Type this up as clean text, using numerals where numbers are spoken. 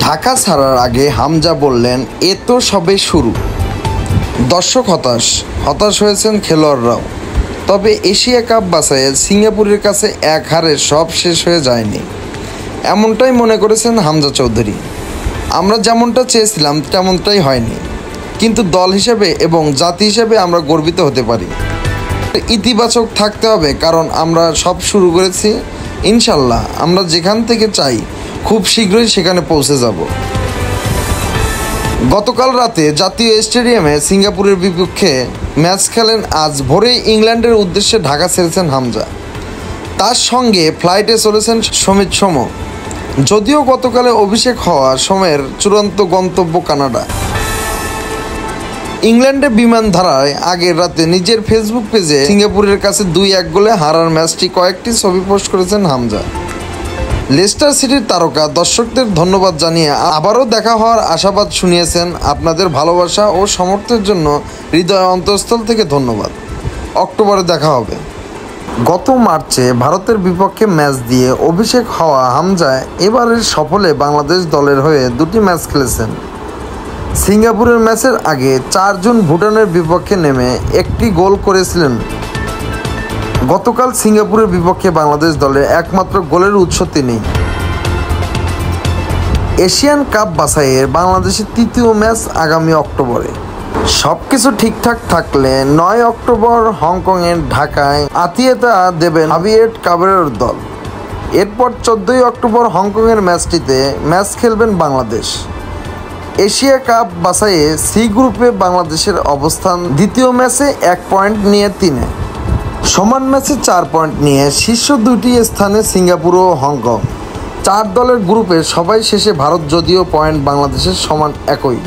ঢাকা ছাড়ার আগে হামজা বললেন, এ তো সবে শুরু। দর্শক হতাশ হয়েছেন খেলোয়াড়রাও। তবে এশিয়া কাপ বাছাইয়ে সিঙ্গাপুরের কাছে এক হারে সব শেষ হয়ে যায়নি, এমনটাই মনে করেছেন হামজা চৌধুরী। আমরা যেমনটা চেয়েছিলাম তেমনটাই হয়নি, কিন্তু দল হিসেবে এবং জাতি হিসেবে আমরা গর্বিত হতে পারি। ইতিবাচক থাকতে হবে, কারণ আমরা সব শুরু করেছি। ইনশাল্লাহ আমরা যেখান থেকে চাই খুব শীঘ্রই সেখানে পৌঁছে যাব। গতকাল রাতে জাতীয় স্টেডিয়ামে সিঙ্গাপুরের বিপক্ষে ম্যাচ খেলেন। আজ ভোরেই ইংল্যান্ডের উদ্দেশ্যে ঢাকা ছেড়েছেন হামজা। তার সঙ্গে ফ্লাইটে চলেছেন সমিত সোম। যদিও গতকালে অভিষেক হওয়া সোমের চূড়ান্ত গন্তব্য কানাডা। ইংল্যান্ডে বিমান ধারায় আগের রাতে নিজের ফেসবুক পেজে সিঙ্গাপুরের কাছে 2-1 গোলে হারার ম্যাচটি কয়েকটি ছবি পোস্ট করেছেন হামজা। লেস্টার সিটির তারকা দর্শকদের ধন্যবাদ জানিয়ে আবারও দেখা হওয়ার আশাবাদ শুনিয়েছেন। আপনাদের ভালোবাসা ও সমর্থনের জন্য হৃদয় অন্তঃস্থল থেকে ধন্যবাদ। অক্টোবরে দেখা হবে। গত মার্চে ভারতের বিপক্ষে ম্যাচ দিয়ে অভিষেক হওয়া হামজা এবারের সফলে বাংলাদেশ দলের হয়ে 2টি ম্যাচ খেলেছেন। সিঙ্গাপুরের ম্যাচের আগে 4 জুন ভুটানের বিপক্ষে নেমে 1টি গোল করেছিলেন। গতকাল সিঙ্গাপুরের বিপক্ষে বাংলাদেশ দলের একমাত্র গোলের উৎস তিনি। এশিয়ান কাপ বাছাইয়ের বাংলাদেশের 3য় ম্যাচ আগামী অক্টোবরে। সব কিছু ঠিকঠাক থাকলে 9 অক্টোবর হংকংয়ের ঢাকায় আতিথেয়তা দেবেন হাভিয়ের কাবারেরোর দল। এরপর 14ই অক্টোবর হংকংয়ের ম্যাচটিতে ম্যাচ খেলবেন বাংলাদেশ। এশিয়া কাপ বাছাইয়ে সি গ্রুপে বাংলাদেশের অবস্থান 2য় ম্যাচে 1 পয়েন্ট নিয়ে 3-এ। সমান ম্যাচে 4 পয়েন্ট নিয়ে শীর্ষ 2টি স্থানে সিঙ্গাপুর ও হংকং। 4 দলের গ্রুপে সবাই শেষে ভারত, যদিও পয়েন্ট বাংলাদেশের সমান একই।